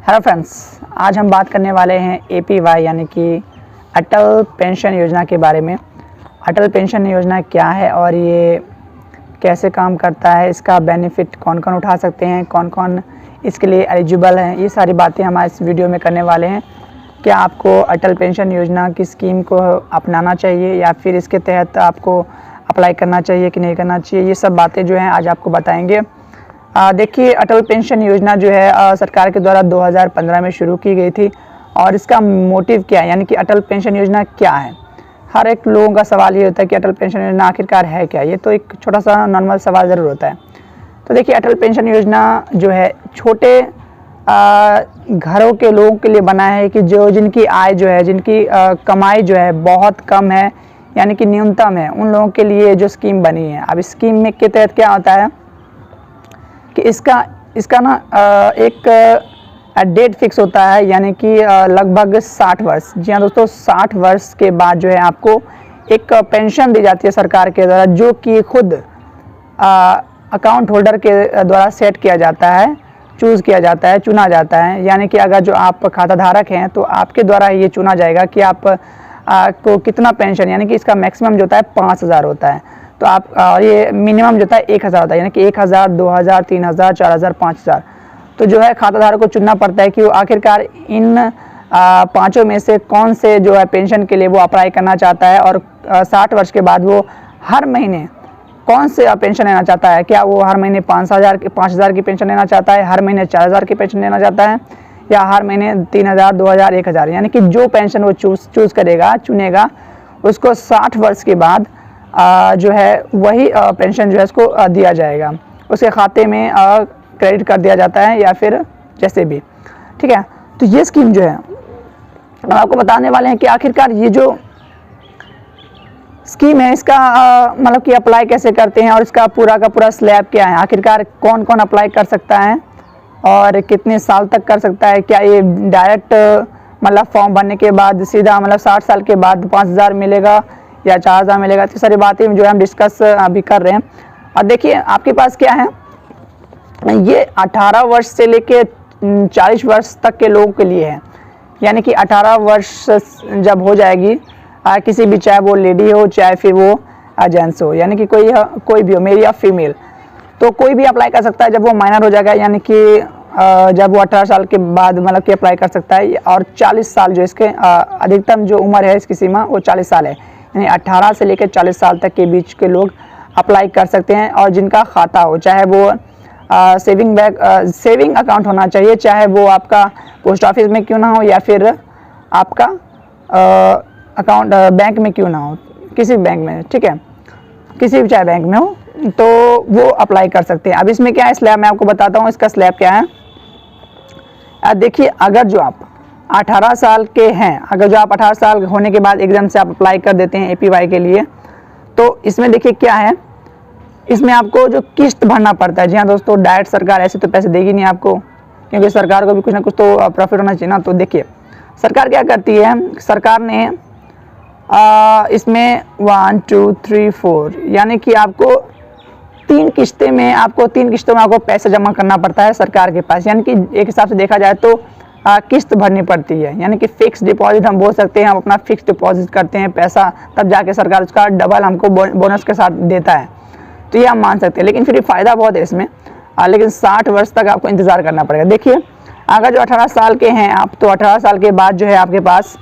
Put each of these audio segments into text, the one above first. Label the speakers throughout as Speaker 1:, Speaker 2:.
Speaker 1: Hello friends, आज हम बात करने वाले हैं एपीवाई यानी कि अटल पेंशन योजना के बारे में। अटल पेंशन योजना क्या है और ये कैसे काम करता है, इसका बेनिफिट कौन कौन उठा सकते हैं, कौन कौन इसके लिए एलिजिबल हैं, ये सारी बातें हम इस वीडियो में करने वाले हैं। क्या आपको अटल पेंशन योजना की स्कीम को अपनाना चाहिए या फिर इसके तहत आपको अप्लाई करना चाहिए कि नहीं करना चाहिए, ये सब बातें जो हैं आज आपको बताएंगे। देखिए, अटल पेंशन योजना जो है सरकार के द्वारा 2015 में शुरू की गई थी और इसका मोटिव क्या है, यानी कि अटल पेंशन योजना क्या है। हर एक लोगों का सवाल ये होता है कि अटल पेंशन योजना आखिरकार है क्या। ये तो एक छोटा सा नॉर्मल सवाल ज़रूर होता है। तो देखिए, अटल पेंशन योजना जो है छोटे घरों के लोगों के लिए बना है कि जिनकी आय जो है, जिनकी कमाई जो है बहुत कम है यानी कि न्यूनतम है, उन लोगों के लिए जो स्कीम बनी है। अब स्कीम में के तहत क्या होता है कि इसका ना एक डेट फिक्स होता है, यानी कि लगभग 60 वर्ष। जी हाँ दोस्तों, 60 वर्ष के बाद जो है आपको एक पेंशन दी जाती है सरकार के द्वारा, जो कि खुद अकाउंट होल्डर के द्वारा सेट किया जाता है, चूज़ किया जाता है, चुना जाता है। यानी कि अगर जो आप खाता धारक हैं तो आपके द्वारा ये चुना जाएगा कि आप को कितना पेंशन, यानी कि इसका मैक्सिमम जो होता है 5000 होता है, तो आप ये मिनिमम जो होता है 1000 होता है, यानी कि 1000, 2000, 3000, 4000, 5000। तो जो है खाताधारक को चुनना पड़ता है कि वो आखिरकार इन पाँचों में से कौन से जो है पेंशन के लिए वो अप्लाई करना चाहता है और 60 वर्ष के बाद वो हर महीने कौन से पेंशन लेना चाहता है। क्या वो हर महीने 5000 की पेंशन लेना चाहता है, हर महीने 4000 की पेंशन लेना चाहता है, या हर महीने 3000, 2000, 1000, यानी कि जो पेंशन वो चूज़ करेगा, चुनेगा, उसको 60 वर्ष के बाद जो है वही पेंशन जो है उसको दिया जाएगा, उसके खाते में क्रेडिट कर दिया जाता है या फिर जैसे भी। ठीक है, तो ये स्कीम जो है हम आपको बताने वाले हैं कि आखिरकार ये जो स्कीम है इसका मतलब कि अप्लाई कैसे करते हैं और इसका पूरा का पूरा स्लैब क्या है, आखिरकार कौन कौन अप्लाई कर सकता है और कितने साल तक कर सकता है। क्या ये डायरेक्ट मतलब फॉर्म भरने के बाद सीधा मतलब 60 साल के बाद 5000 मिलेगा या 4000 मिलेगा, तो सारी बातें जो है हम डिस्कस अभी कर रहे हैं। और देखिए, आपके पास क्या है, ये 18 वर्ष से लेके 40 वर्ष तक के लोगों के लिए है। यानी कि 18 वर्ष जब हो जाएगी किसी भी, चाहे वो लेडी हो चाहे फिर वो जेंट्स हो, यानी कि कोई भी हो, मेल या फीमेल, तो कोई भी अप्लाई कर सकता है जब वो माइनर हो जाएगा, यानी कि जब वो 18 साल के बाद मतलब कि अप्लाई कर सकता है। और 40 साल जो इसके अधिकतम जो उम्र है इसकी सीमा वो 40 साल है, यानी 18 से लेकर 40 साल तक के बीच के लोग अप्लाई कर सकते हैं। और जिनका खाता हो, चाहे वो सेविंग अकाउंट होना चाहिए, चाहे वो आपका पोस्ट ऑफिस में क्यों ना हो या फिर आपका अकाउंट बैंक में क्यों ना हो, किसी भी बैंक में, ठीक है, किसी भी चाहे बैंक में हो, तो वो अप्लाई कर सकते हैं। अब इसमें क्या है, स्लैब मैं आपको बताता हूँ इसका स्लैब क्या है। देखिए, अगर जो आप 18 साल के हैं, अगर जो आप 18 साल होने के बाद एकदम से आप अप्लाई कर देते हैं एपीवाई के लिए, तो इसमें देखिए क्या है, इसमें आपको जो किस्त भरना पड़ता है। जी हाँ दोस्तों, डायरेक्ट सरकार ऐसे तो पैसे देगी नहीं आपको, क्योंकि सरकार को भी कुछ ना कुछ तो प्रॉफिट होना चाहिए ना। तो देखिए सरकार क्या करती है, सरकार ने इसमें 1, 2, 3, 4 यानी कि आपको 3 किस्तों में आपको पैसा जमा करना पड़ता है सरकार के पास। यानी कि एक हिसाब से देखा जाए तो किस्त भरनी पड़ती है, यानी कि फिक्स डिपॉजिट हम बोल सकते हैं। हम अपना फिक्स डिपॉजिट करते हैं पैसा, तब जाके सरकार उसका डबल हमको बोनस के साथ देता है, तो ये हम मान सकते हैं। लेकिन फिर फ़ायदा बहुत है इसमें, लेकिन 60 वर्ष तक आपको इंतज़ार करना पड़ेगा। देखिए, अगर जो 18 साल के हैं आप, तो 18 साल के बाद जो है आपके पास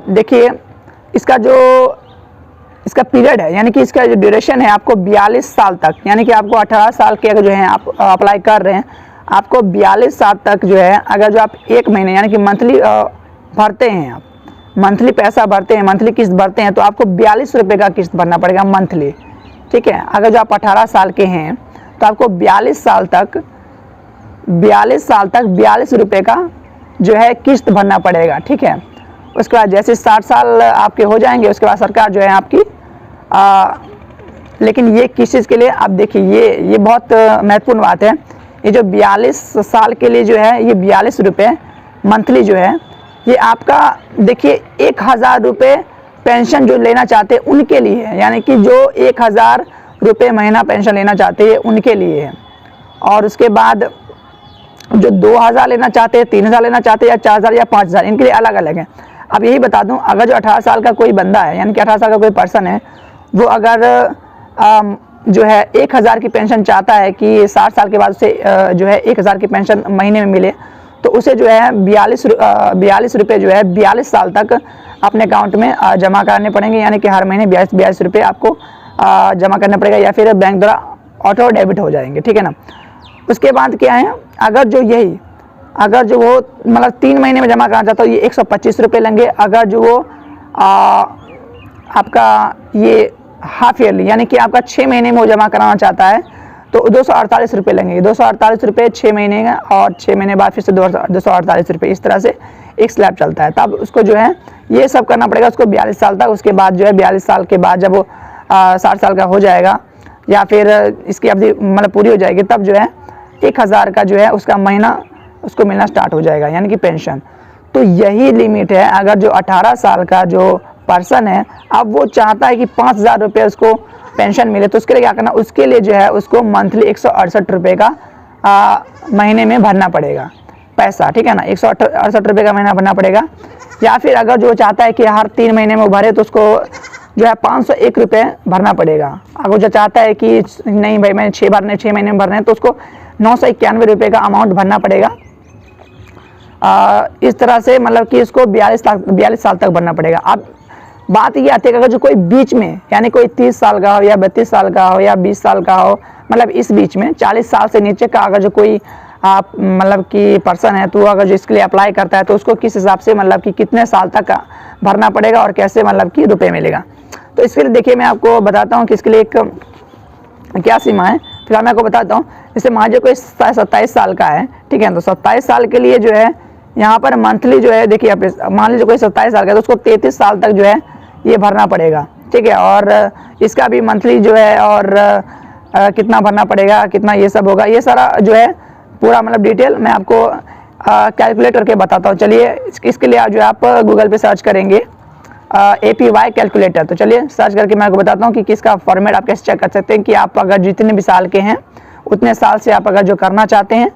Speaker 1: देखिए इसका पीरियड है, यानी कि इसका जो ड्यूरेशन है आपको 42 साल तक, यानी कि आपको 18 साल के अगर जो है आप अप्लाई कर रहे हैं, आपको 42 साल तक जो है, अगर जो आप एक महीने यानी कि मंथली भरते हैं, आप मंथली पैसा भरते हैं, मंथली किस्त भरते हैं, तो आपको 42 रुपये का किस्त भरना पड़ेगा मंथली। ठीक है, अगर जो आप 18 साल के हैं तो आपको 42 साल तक 42 रुपये का जो है किस्त भरना पड़ेगा। ठीक है, उसके बाद जैसे 60 साल आपके हो जाएंगे, उसके बाद सरकार जो है आपकी लेकिन ये किस चीज़ के लिए, आप देखिए ये बहुत महत्वपूर्ण बात है। ये जो 42 साल के लिए जो है, ये 42 रुपये मंथली जो है, ये आपका देखिए 1000 रुपये पेंशन जो लेना चाहते हैं उनके लिए है, यानी कि जो 1000 रुपये महीना पेंशन लेना चाहते हैं उनके लिए है। और उसके बाद जो 2,000 लेना चाहते हैं, 3,000 लेना चाहते हैं, या 4,000 या 5,000, इनके लिए अलग अलग है। अब यही बता दूं, अगर जो 18 साल का कोई बंदा है, यानी कि 18 साल का कोई पर्सन है, वो अगर जो है 1,000 की पेंशन चाहता है कि 60 साल के बाद उसे जो है 1,000 की पेंशन महीने में मिले, तो उसे जो है 42 रुपये जो है 42 साल तक अपने अकाउंट में जमा कराने पड़ेंगे, यानी कि हर महीने 42 रुपये आपको जमा करना पड़ेगा, या फिर बैंक द्वारा ऑटो डेबिट हो जाएंगे, ठीक है ना। उसके बाद क्या है, अगर जो वो मतलब 3 महीने में जमा कराना चाहता हो, ये 125 रुपये लेंगे। अगर जो वो आपका ये हाफ ईयरली, यानी कि आपका 6 महीने में वो जमा कराना चाहता है, तो 248 रुपये लेंगे। 248 रुपये 6 महीने का, और 6 महीने बाद फिर से 248 रुपये, इस तरह से एक स्लैब चलता है। तब उसको जो है ये सब करना पड़ेगा उसको 42 साल तक। उसके बाद जो है 42 साल के बाद जब वो 60 साल का हो जाएगा, या फिर इसकी अवधि मतलब पूरी हो जाएगी, तब जो है 1,000 का जो है उसका महीना उसको मिलना स्टार्ट हो जाएगा, यानी कि पेंशन। तो यही लिमिट है। अगर जो 18 साल का जो पर्सन है, अब वो चाहता है कि 5,000 रुपये उसको पेंशन मिले, तो उसके लिए क्या करना, उसके लिए जो है उसको मंथली 168 रुपये का महीने में भरना पड़ेगा पैसा, ठीक है ना। 168 रुपये का महीना भरना पड़ेगा। या फिर अगर जो चाहता है कि हर 3 महीने में वो भरे, तो उसको जो है 501 रुपये भरना पड़ेगा। अगर जो चाहता है कि नहीं भाई मैं 6 महीने में भरने हैं, तो उसको 991 रुपये का अमाउंट भरना पड़ेगा। इस तरह से मतलब कि इसको 42 साल तक भरना पड़ेगा। अब बात ये आती है कि अगर जो कोई बीच में, यानी कोई 30 साल का हो, या 32 साल का हो, या 20 साल का हो, मतलब इस बीच में 40 साल से नीचे का अगर जो कोई मतलब कि पर्सन है, तो अगर जो इसके लिए अप्लाई करता है, तो उसको किस हिसाब से मतलब कि कितने साल तक भरना पड़ेगा और कैसे मतलब कि रुपये मिलेगा। तो इसके लिए देखिए मैं आपको बताता हूँ कि इसके लिए एक क्या सीमा है। फिलहाल मैं आपको बताता हूँ। जैसे मान लीजिए कोई 27 साल का है, ठीक है, तो 27 साल के लिए जो है यहाँ पर मंथली जो है, देखिए आप मान लीजिए कोई 27 साल का है, तो उसको 33 साल तक जो है ये भरना पड़ेगा, ठीक है। और इसका भी मंथली जो है और कितना भरना पड़ेगा, कितना ये सब होगा, ये सारा जो है पूरा मतलब डिटेल मैं आपको कैलकुलेट करके बताता हूँ। चलिए इसके लिए जो आप गूगल पे सर्च करेंगे APY कैलकुलेटर, तो चलिए सर्च करके मैं आपको बताता हूँ कि किसका फॉर्मेट आप कैसे चेक कर सकते हैं कि आप अगर जितने भी साल के हैं, उतने साल से आप अगर जो करना चाहते हैं,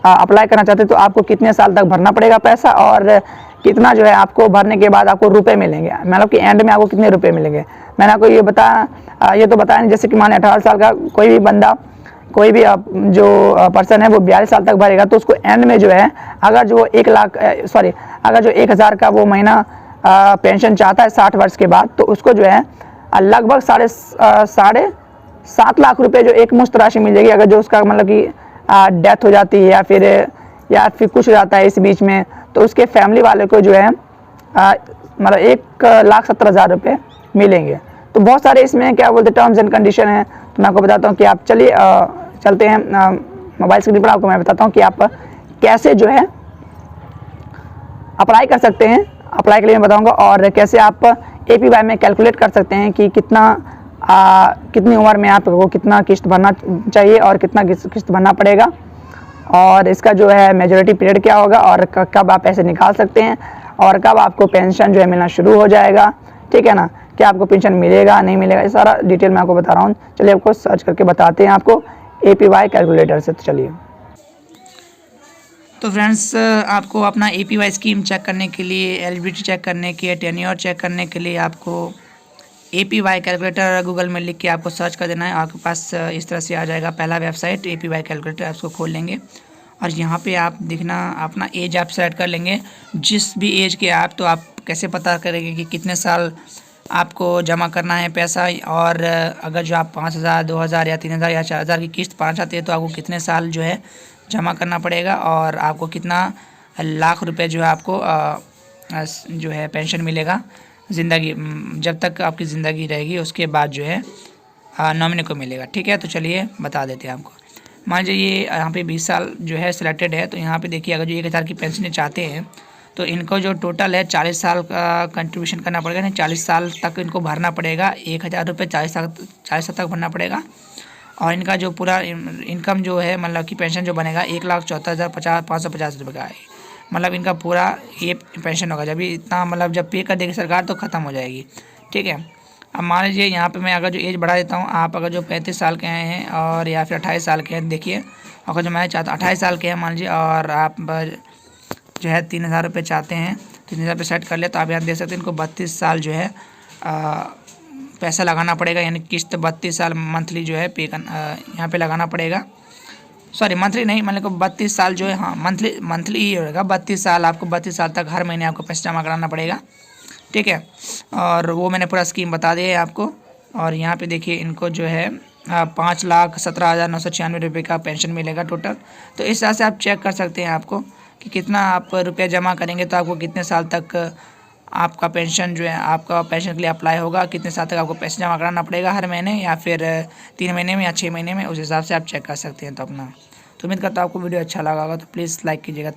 Speaker 1: अप्लाई करना चाहते हैं, तो आपको कितने साल तक भरना पड़ेगा पैसा, और कितना जो है आपको भरने के बाद आपको रुपए मिलेंगे, मतलब कि एंड में आपको कितने रुपए मिलेंगे। मैंने आपको ये तो बताया नहीं। जैसे कि माने 18 साल का कोई भी बंदा, कोई भी जो पर्सन है, वो 42 साल तक भरेगा, तो उसको एंड में जो है अगर जो 1,000 का वो महीना पेंशन चाहता है 60 वर्ष के बाद, तो उसको जो है लगभग 7.5 लाख रुपए जो एक मुश्त राशि मिल जाएगी। अगर जो उसका मतलब कि डेथ हो जाती है, या फिर कुछ हो जाता है इस बीच में, तो उसके फैमिली वाले को जो है मतलब 1,70,000 रुपये मिलेंगे। तो बहुत सारे इसमें क्या बोलते टर्म्स एंड कंडीशन है, तो मैं आपको बताता हूँ कि आप चलिए चलते हैं मोबाइल स्क्रीन पर। आपको मैं बताता हूँ कि आप कैसे जो है अप्लाई कर सकते हैं। अप्लाई के लिए मैं बताऊँगा, और कैसे आप APY में कैलकुलेट कर सकते हैं कि कितनी उम्र में आपको कितना किस्त भरना चाहिए और कितना किस्त भरना पड़ेगा, और इसका जो है मेजोरिटी पीरियड क्या होगा, और कब आप पैसे निकाल सकते हैं, और कब आपको पेंशन जो है मिलना शुरू हो जाएगा, ठीक है ना। क्या आपको पेंशन मिलेगा नहीं मिलेगा, ये सारा डिटेल मैं आपको बता रहा हूँ। चलिए आपको सर्च करके बताते हैं आपको APY कैलकुलेटर से। तो चलिए,
Speaker 2: तो फ्रेंड्स आपको अपना APY स्कीम चेक करने के लिए, एलिजिबिलिटी चेक करने के लिए, टेन्योर चेक करने के लिए आपको APY कैलकुलेटर गूगल में लिख के आपको सर्च कर देना है। आपके पास इस तरह से आ जाएगा पहला वेबसाइट APY कैलकुलेटर। आप उसको खोल लेंगे, और यहाँ पे आप दिखना अपना एज आप सेलेक्ट कर लेंगे, जिस भी एज के आप। तो आप कैसे पता करेंगे कि कितने साल आपको जमा करना है पैसा, और अगर जो आप 5,000, 2,000 या 3,000 या 4,000 की किस्त पाना चाहते हैं, तो आपको कितने साल जो है जमा करना पड़ेगा, और आपको कितना लाख रुपए जो है आपको जो है पेंशन मिलेगा ज़िंदगी, जब तक आपकी ज़िंदगी रहेगी उसके बाद जो है नॉमिनी को मिलेगा, ठीक है। तो चलिए बता देते हैं आपको। मान लीजिए ये यहाँ पे 20 साल जो है सिलेक्टेड है, तो यहाँ पे देखिए अगर जो 1,000 की पेंशन चाहते हैं, तो इनको जो टोटल है 40 साल का कंट्रीब्यूशन करना पड़ेगा, नहीं 40 साल तक इनको भरना पड़ेगा। 1,000 रुपये 40 साल तक भरना पड़ेगा, और इनका जो पूरा इनकम जो है मतलब कि पेंशन जो बनेगा 1,74,550 रुपये का है। मतलब इनका पूरा ये पेंशन होगा। जब इतना मतलब जब पे कर देगी सरकार तो ख़त्म हो जाएगी, ठीक है। अब मान लीजिए यहाँ पे मैं अगर जो एज बढ़ा देता हूँ, आप अगर जो 35 साल के हैं और या फिर 28 साल के हैं, देखिए और जो मैं चाहता 28 साल के हैं मान लीजिए, और आप जो है 3,000 रुपये चाहते हैं, 3,000 रुपये सेट कर ले, तो आप यहाँ देख सकते हैं इनको 32 साल जो है पैसा लगाना पड़ेगा, यानी किस्त 32 साल मंथली जो है पे यहाँ पे लगाना पड़ेगा। सॉरी मंथली नहीं, मतलब को 32 साल जो है, हाँ मंथली ही होगा। 32 साल आपको 32 साल तक हर महीने आपको पैसा जमा कराना पड़ेगा, ठीक है। और वो मैंने पूरा स्कीम बता दिया है आपको। और यहाँ पे देखिए इनको जो है 5,17,996 रुपये का पेंशन मिलेगा टोटल। तो इस हिसाब से आप चेक कर सकते हैं आपको कि कितना आप रुपया जमा करेंगे तो आपको कितने साल तक आपका पेंशन जो है, आपका पेंशन के लिए अप्लाई होगा, कितने साल तक आपको पैसे जमा कराना पड़ेगा हर महीने, या फिर 3 महीने में या 6 महीने में, उस हिसाब से आप चेक कर सकते हैं। तो उम्मीद करता हूँ आपको वीडियो अच्छा लगा होगा, तो प्लीज़ लाइक कीजिएगा।